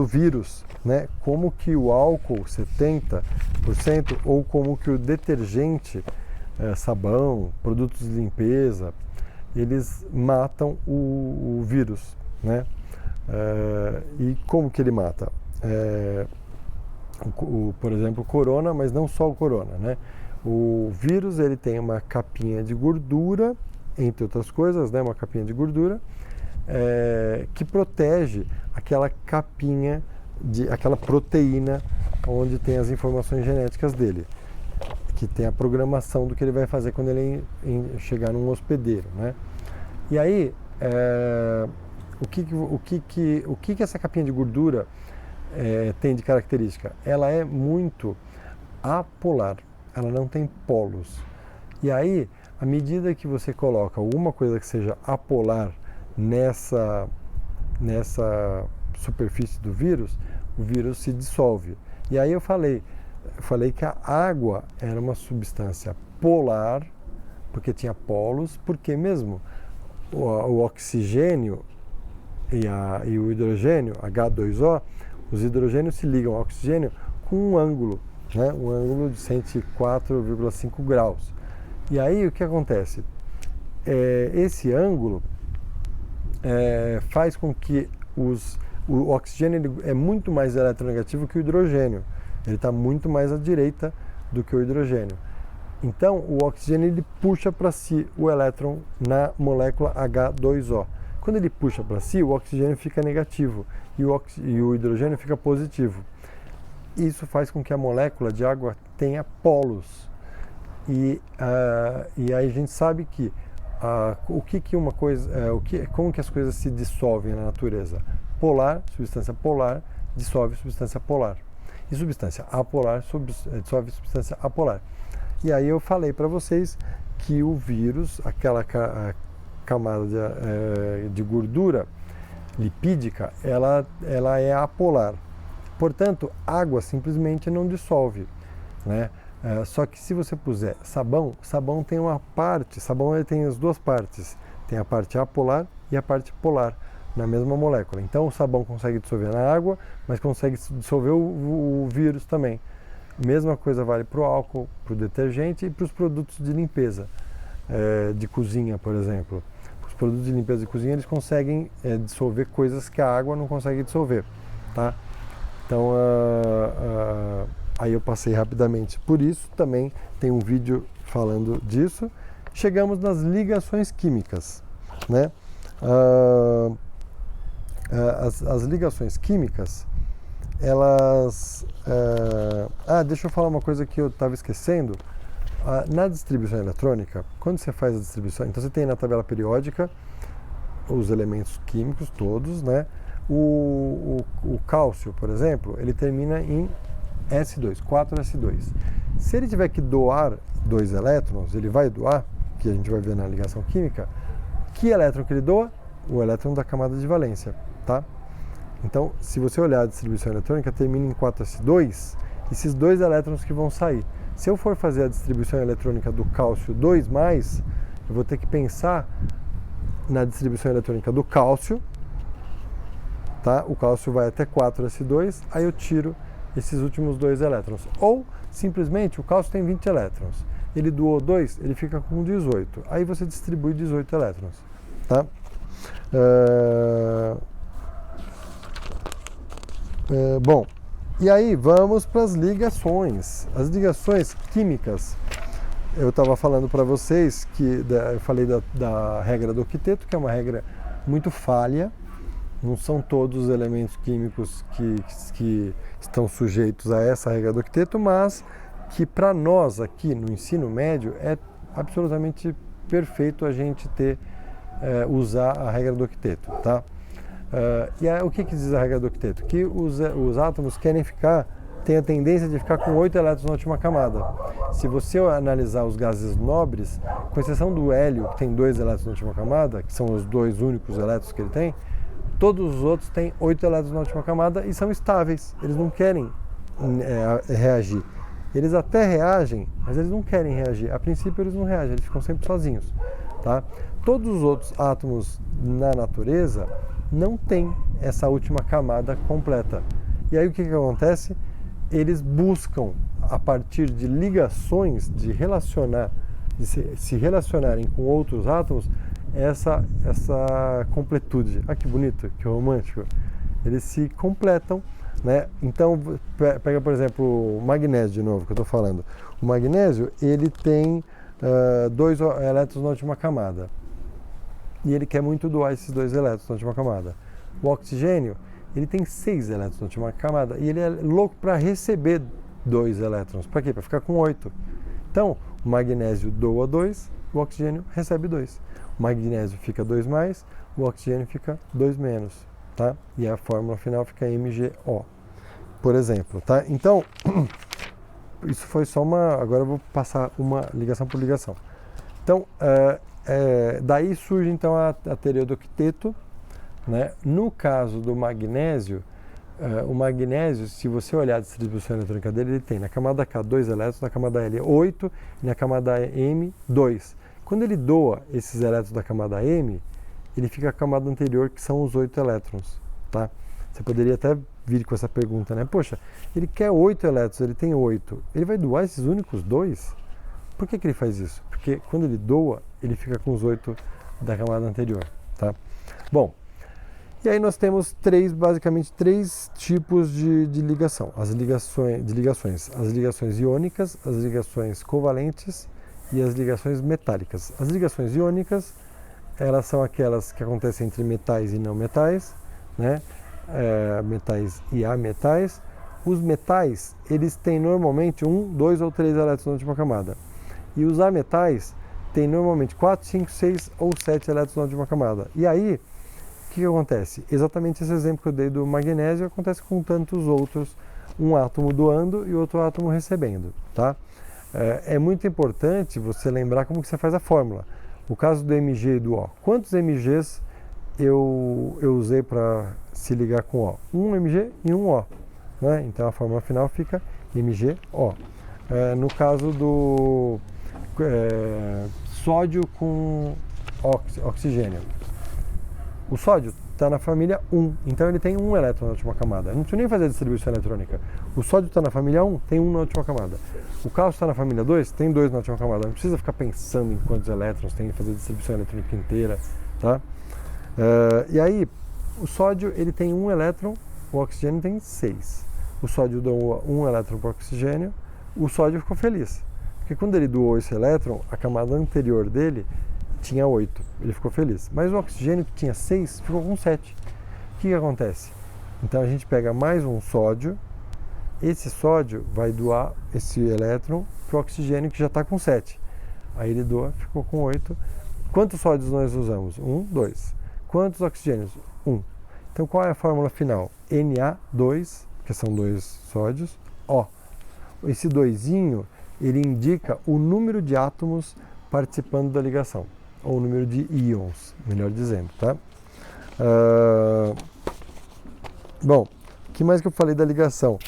A: vírus, né? Como que o álcool 70% ou como que o detergente, sabão, produtos de limpeza, eles matam o vírus, né? E como que ele mata? Por exemplo, o corona, mas não só o corona, né? O vírus, ele tem uma capinha de gordura, entre outras coisas, né? Uma capinha de gordura que protege aquela capinha, aquela proteína onde tem as informações genéticas dele, que tem a programação do que ele vai fazer quando ele chegar num hospedeiro, né? E aí, o que essa capinha de gordura tem de característica? Ela é muito apolar, ela não tem polos. E aí, à medida que você coloca alguma coisa que seja apolar nessa superfície do vírus, o vírus se dissolve. E aí eu falei que a água era uma substância polar, porque tinha polos, porque mesmo o oxigênio e o hidrogênio, H2O, os hidrogênios se ligam ao oxigênio com um ângulo, né? Um ângulo de 104,5 graus. E aí o que acontece? Esse ângulo faz com que o oxigênio é muito mais eletronegativo que o hidrogênio. Ele está muito mais à direita do que o hidrogênio. Então, o oxigênio ele puxa para si o elétron na molécula H2O. Quando ele puxa para si, o oxigênio fica negativo e o hidrogênio fica positivo. Isso faz com que a molécula de água tenha polos. E aí a gente sabe que como que as coisas se dissolvem na natureza? Polar, substância polar, dissolve substância polar. E substância apolar dissolve substância apolar. E aí eu falei para vocês que o vírus, aquela camada de gordura lipídica, ela é apolar. Portanto, água simplesmente não dissolve, né? Só que se você puser sabão tem uma parte, sabão ele tem as duas partes, tem a parte apolar e a parte polar na mesma molécula. Então o sabão consegue dissolver na água, mas consegue dissolver o vírus também. Mesma coisa vale para o álcool, para o detergente e para os produtos de limpeza, de cozinha, por exemplo. Os produtos de limpeza de cozinha, eles conseguem dissolver coisas que a água não consegue dissolver, tá? Então, aí eu passei rapidamente por isso, também tem um vídeo falando disso. Chegamos nas ligações químicas, né? As ligações químicas, elas... deixa eu falar uma coisa que eu estava esquecendo. Na distribuição eletrônica, quando você faz a distribuição, então você tem na tabela periódica os elementos químicos todos, né? O cálcio, por exemplo, ele termina em S2, 4S2. Se ele tiver que doar 2 elétrons, ele vai doar, que a gente vai ver na ligação química, que elétron que ele doa? O elétron da camada de valência, tá? Então, se você olhar a distribuição eletrônica, termina em 4S2, esses 2 elétrons que vão sair. Se eu for fazer a distribuição eletrônica do cálcio 2+, eu vou ter que pensar na distribuição eletrônica do cálcio, tá? O cálcio vai até 4S2, aí eu tiro esses últimos 2 elétrons. Ou, simplesmente, o cálcio tem 20 elétrons. Ele doou 2, ele fica com 18. Aí você distribui 18 elétrons, tá? Bom, e aí vamos para as ligações. As ligações químicas. Eu estava falando para vocês que eu falei da regra do octeto, que é uma regra muito falha. Não são todos os elementos químicos que estão sujeitos a essa regra do octeto, mas que para nós aqui no ensino médio é absolutamente perfeito a gente usar a regra do octeto, tá? O que diz a regra do octeto? Que os átomos têm a tendência de ficar com 8 elétrons na última camada. Se você analisar os gases nobres, com exceção do hélio, que tem 2 elétrons na última camada, que são os 2 únicos elétrons que ele tem, todos os outros têm 8 elétrons na última camada e são estáveis. Eles não querem reagir. Eles até reagem, mas eles não querem reagir. A princípio eles não reagem, eles ficam sempre sozinhos, tá? Todos os outros átomos na natureza não têm essa última camada completa. E aí o que acontece? Eles buscam, a partir de ligações, de se relacionarem com outros átomos, essa completude. Ah, que bonito, que romântico. Eles se completam, né? Então, pega, por exemplo, o magnésio de novo, que eu estou falando. O magnésio, ele tem 2 elétrons na última camada. E ele quer muito doar esses 2 elétrons na última camada. O oxigênio, ele tem 6 elétrons na última camada e ele é louco para receber 2 elétrons. Para quê? Para ficar com 8. Então, o magnésio doa 2, o oxigênio recebe 2. O magnésio fica 2+, o oxigênio fica 2-, tá? E a fórmula final fica MgO, por exemplo, tá? Então, isso foi só agora eu vou passar uma ligação por ligação. Então, daí surge então a teoria do octeto, né? No caso do magnésio, o magnésio, se você olhar a distribuição eletrônica dele, ele tem na camada K 2 elétrons, na camada L 8 e na camada M 2. Quando ele doa esses elétrons da camada M, ele fica a camada anterior, que são os 8 elétrons, tá? Você poderia até vir com essa pergunta, né? Poxa, ele quer 8 elétrons, ele tem 8. Ele vai doar esses únicos 2? Por que ele faz isso? Porque quando ele doa, ele fica com os 8 da camada anterior, tá? Bom, e aí nós temos basicamente três tipos de ligação. As ligações iônicas, as ligações covalentes e as ligações metálicas. As ligações iônicas, elas são aquelas que acontecem entre metais e não metais, né? Metais e ametais. Os metais, eles têm normalmente 1, 2 ou 3 elétrons na última camada. E os ametais têm normalmente 4, 5, 6 ou 7 elétrons na última camada. E aí, o que acontece? Exatamente esse exemplo que eu dei do magnésio acontece com tantos outros, um átomo doando e outro átomo recebendo, tá? É muito importante você lembrar como que você faz a fórmula. O caso do Mg e do O. Quantos Mgs eu usei para se ligar com O? Um Mg e um O, né? Então a fórmula final fica MgO. No caso do sódio com oxigênio. O sódio está na família 1, então ele tem 1 elétron na última camada. Eu não preciso nem fazer a distribuição eletrônica. O sódio está na família 1, tem 1 na última camada. O cálcio está na família 2, tem 2 na última camada. Não precisa ficar pensando em quantos elétrons tem que fazer a distribuição eletrônica inteira, tá? E aí, o sódio ele tem 1 elétron, o oxigênio tem 6. O sódio doou 1 elétron para o oxigênio, o sódio ficou feliz. Porque quando ele doou esse elétron, a camada anterior dele tinha 8, ele ficou feliz. Mas o oxigênio que tinha 6 ficou com 7. O que acontece? Então a gente pega mais um sódio, esse sódio vai doar esse elétron para o oxigênio que já está com 7. Aí ele doa, ficou com 8. Quantos sódios nós usamos? 1, 2. Quantos oxigênios? 1. Então qual é a fórmula final? Na2, que são 2 sódios, O. Esse doisinho, ele indica o número de átomos participando da ligação, ou o número de íons, melhor dizendo, tá? Bom, o que mais que eu falei da ligação?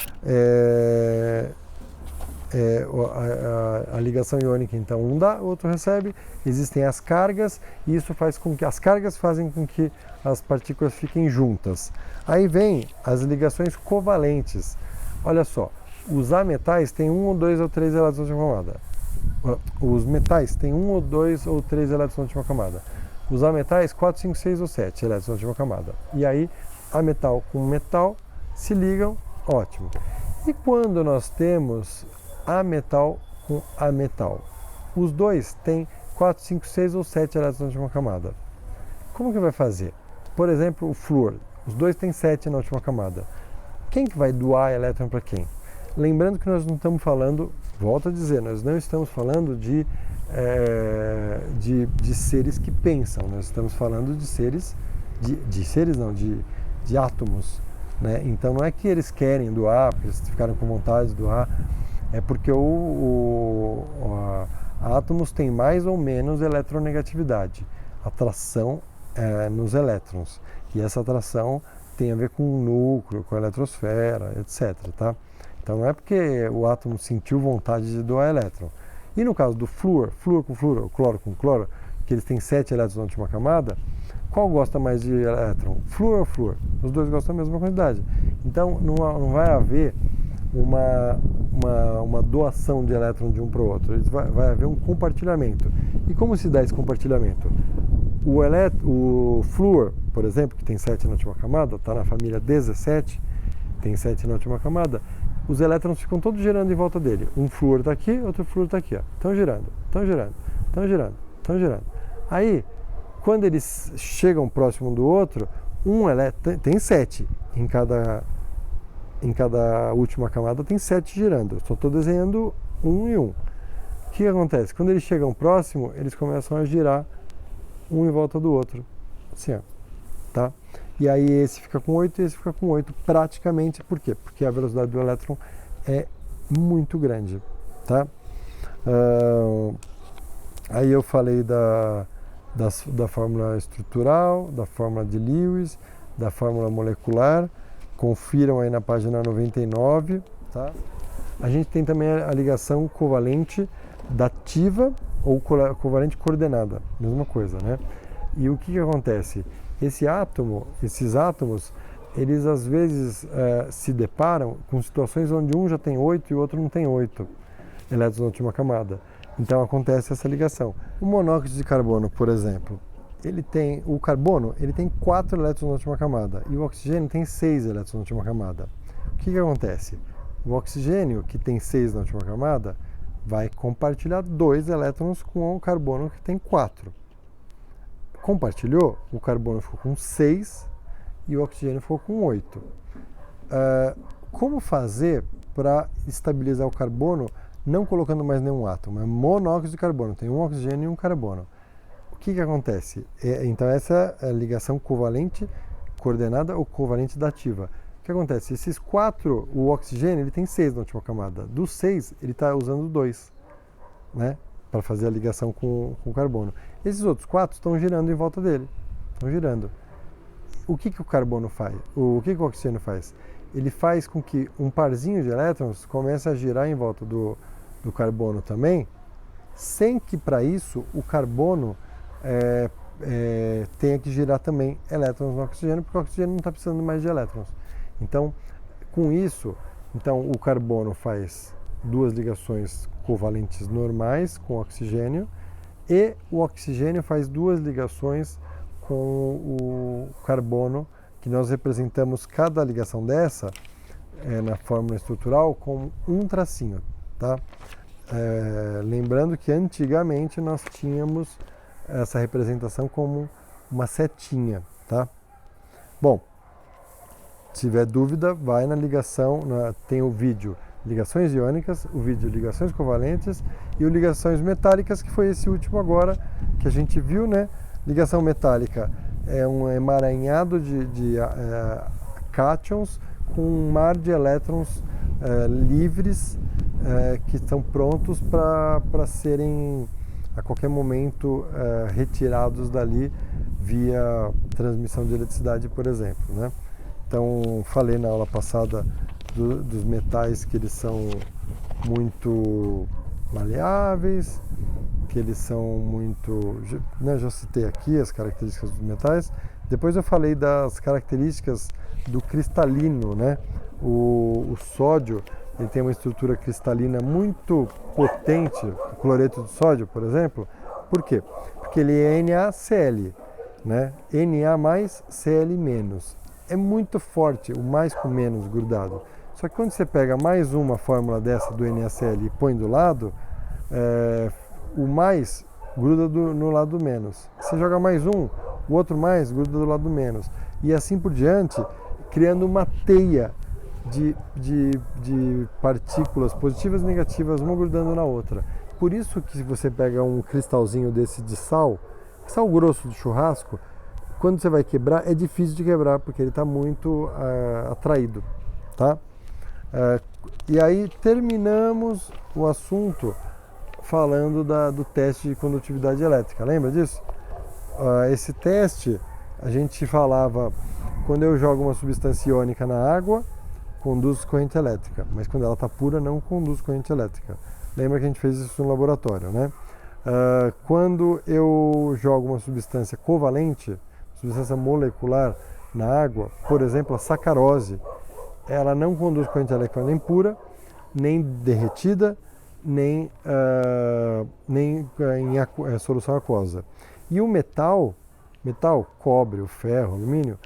A: A ligação iônica, então, um dá, o outro recebe. Existem as cargas, e isso faz com que as cargas fazem com que as partículas fiquem juntas. Aí vem as ligações covalentes. Olha só, os ametais têm 1 ou 2 ou 3 elétrons na última camada. Os metais têm 1 ou 2 ou 3 elétrons na última camada. Os ametais, 4, 5, 6 ou 7 elétrons na última camada. E aí, ametal com metal se ligam, ótimo. E quando nós temos ametal com ametal? Os dois têm 4, 5, 6 ou 7 elétrons na última camada. Como que vai fazer? Por exemplo, o flúor. Os dois têm 7 na última camada. Quem que vai doar elétron para quem? Lembrando que nós não estamos falando, volto a dizer, nós não estamos falando de seres que pensam, nós estamos falando de seres, de átomos, né? Então não é que eles querem doar, porque eles ficaram com vontade de doar, é porque átomos têm mais ou menos eletronegatividade, atração nos elétrons, e essa atração tem a ver com o núcleo, com a eletrosfera, etc. Tá? Então não é porque o átomo sentiu vontade de doar elétron. E no caso do flúor, flúor com flúor, cloro com cloro, que eles têm 7 elétrons na última camada, qual gosta mais de elétron? Flúor ou flúor? Os dois gostam da mesma quantidade. Então não vai haver uma doação de elétron de um para o outro, vai haver um compartilhamento. E como se dá esse compartilhamento? O flúor, por exemplo, que tem 7 na última camada, está na família 17, tem 7 na última camada, os elétrons ficam todos girando em volta dele. Um flúor está aqui, outro flúor está aqui. Estão girando, estão girando, estão girando, estão girando. Aí, quando eles chegam próximo um do outro, tem 7 em cada última camada, tem 7 girando. Só estou desenhando 1 e 1. O que acontece? Quando eles chegam próximo, eles começam a girar um em volta do outro. Assim, ó. Tá? E aí esse fica com 8 e esse fica com 8 praticamente. Por quê? Porque a velocidade do elétron é muito grande. Tá? Aí eu falei da fórmula estrutural, da fórmula de Lewis, da fórmula molecular. Confiram aí na página 99. Tá? A gente tem também a ligação covalente dativa ou covalente coordenada, mesma coisa, né? E o que acontece? Esses átomos, eles às vezes se deparam com situações onde um já tem 8 e o outro não tem 8 elétrons na última camada. Então acontece essa ligação. O monóxido de carbono, por exemplo, o carbono tem 4 elétrons na última camada e o oxigênio tem 6 elétrons na última camada. O que acontece? O oxigênio, que tem 6 na última camada, vai compartilhar 2 elétrons com o carbono, que tem 4. Compartilhou, o carbono ficou com 6 e o oxigênio ficou com 8. Como fazer para estabilizar o carbono não colocando mais nenhum átomo? É monóxido de carbono, tem um oxigênio e um carbono. O que acontece? Então essa é a ligação covalente coordenada ou covalente dativa. O que acontece? Esses 4, o oxigênio ele tem 6 na última camada. Dos 6, ele está usando 2, né, para fazer a ligação com o carbono. Esses outros 4 estão girando em volta dele. Estão girando. O que o carbono faz? O que o oxigênio faz? Ele faz com que um parzinho de elétrons comece a girar em volta do carbono também, sem que para isso o carbono tenha que girar também elétrons no oxigênio, porque o oxigênio não está precisando mais de elétrons. Então, com isso, o carbono faz 2 ligações covalentes normais com o oxigênio e o oxigênio faz 2 ligações com o carbono, que nós representamos cada ligação dessa na fórmula estrutural com um tracinho, tá? Lembrando que antigamente nós tínhamos essa representação como uma setinha, tá? Bom, se tiver dúvida, vai na ligação, tem o vídeo ligações iônicas, o vídeo ligações covalentes e o ligações metálicas, que foi esse último agora que a gente viu, né? Ligação metálica é um emaranhado de cátions com um mar de elétrons livres que estão prontos para serem a qualquer momento retirados dali via transmissão de eletricidade, por exemplo, né? Então, falei na aula passada dos metais que eles são muito maleáveis, que eles são muito... Né, já citei aqui as características dos metais. Depois eu falei das características do cristalino, né? O sódio, ele tem uma estrutura cristalina muito potente, o cloreto de sódio, por exemplo. Por quê? Porque ele é NaCl, né? Na mais, Cl menos. É muito forte, o mais com menos grudado. Só que quando você pega mais uma fórmula dessa do NaCl e põe do lado, o mais gruda no lado do menos. Você joga mais um, o outro mais gruda do lado do menos. E assim por diante, criando uma teia de partículas positivas e negativas, uma grudando na outra. Por isso que se você pega um cristalzinho desse de sal grosso de churrasco, quando você vai quebrar, é difícil de quebrar, porque ele está muito atraído, tá? E aí terminamos o assunto falando do teste de condutividade elétrica. Lembra disso? Esse teste, a gente falava, quando eu jogo uma substância iônica na água, conduz corrente elétrica, mas quando ela está pura, não conduz corrente elétrica. Lembra que a gente fez isso no laboratório, né? Quando eu jogo uma substância covalente, substância molecular na água, por exemplo, a sacarose, ela não conduz corrente elétrica nem pura, nem derretida, nem em solução aquosa. E o metal, cobre, o ferro, o alumínio,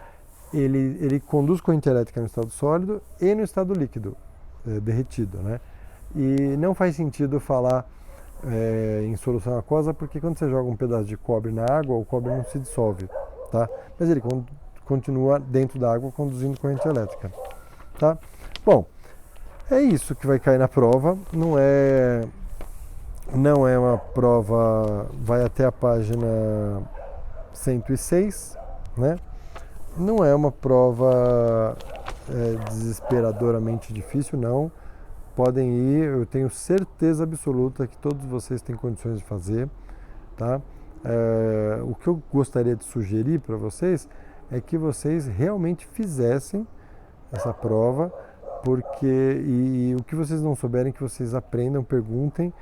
A: ele conduz corrente elétrica no estado sólido e no estado líquido, derretido, né? E não faz sentido falar em solução aquosa, porque quando você joga um pedaço de cobre na água, o cobre não se dissolve, tá? Mas ele continua dentro da água conduzindo corrente elétrica, tá? Bom, é isso que vai cair na prova. Não é uma prova, vai até a página 106, né? Não é uma prova desesperadoramente difícil, não. Podem ir, eu tenho certeza absoluta que todos vocês têm condições de fazer, tá? O que eu gostaria de sugerir para vocês é que vocês realmente fizessem essa prova, porque e o que vocês não souberem, que vocês aprendam, perguntem.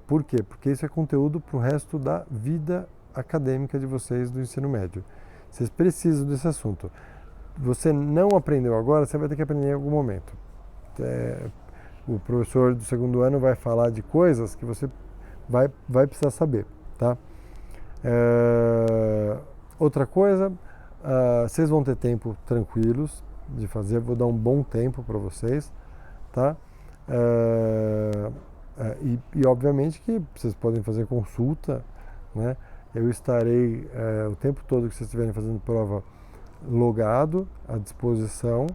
A: Por quê? Porque isso é conteúdo para o resto da vida acadêmica de vocês do ensino médio. Vocês precisam desse assunto. Você não aprendeu agora, você vai ter que aprender em algum momento. O professor do segundo ano vai falar de coisas que você vai precisar saber, tá? Outra coisa, vocês vão ter tempo tranquilos de fazer, vou dar um bom tempo para vocês, tá? E obviamente que vocês podem fazer consulta, né? Eu estarei o tempo todo que vocês estiverem fazendo prova logado, à disposição.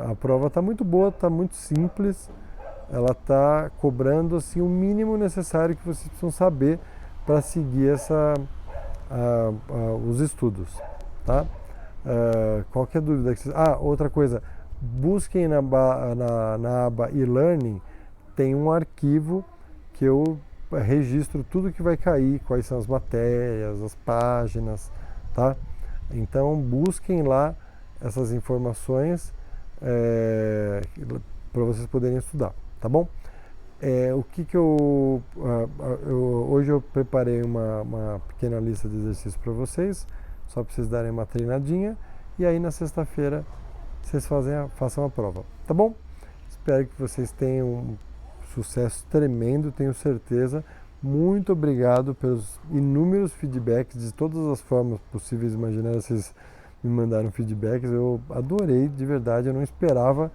A: A prova está muito boa, está muito simples, ela está cobrando assim, o mínimo necessário que vocês precisam saber para seguir os estudos, tá? Qualquer dúvida que vocês... outra coisa, busquem na aba e-learning, tem um arquivo que eu registro tudo que vai cair, quais são as matérias, as páginas, tá? Então busquem lá essas informações para vocês poderem estudar, tá bom? Hoje eu preparei uma pequena lista de exercícios para vocês, só para vocês darem uma treinadinha, e aí na sexta-feira vocês façam a prova, tá bom? Espero que vocês tenham um sucesso tremendo, tenho certeza. Muito obrigado pelos inúmeros feedbacks de todas as formas possíveis e imaginárias. Vocês me mandaram feedbacks, eu adorei, de verdade, eu não esperava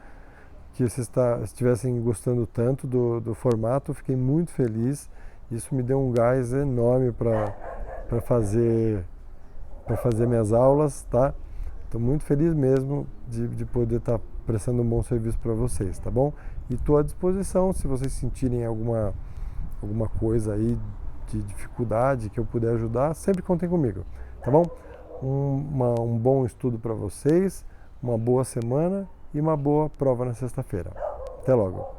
A: que vocês estivessem gostando tanto do formato, fiquei muito feliz. Isso me deu um gás enorme para fazer minhas aulas, tá? Estou muito feliz mesmo de poder estar prestando um bom serviço para vocês, tá bom? E estou à disposição, se vocês sentirem alguma coisa aí de dificuldade que eu puder ajudar, sempre contem comigo, tá bom? Um bom estudo para vocês, uma boa semana e uma boa prova na sexta-feira. Até logo!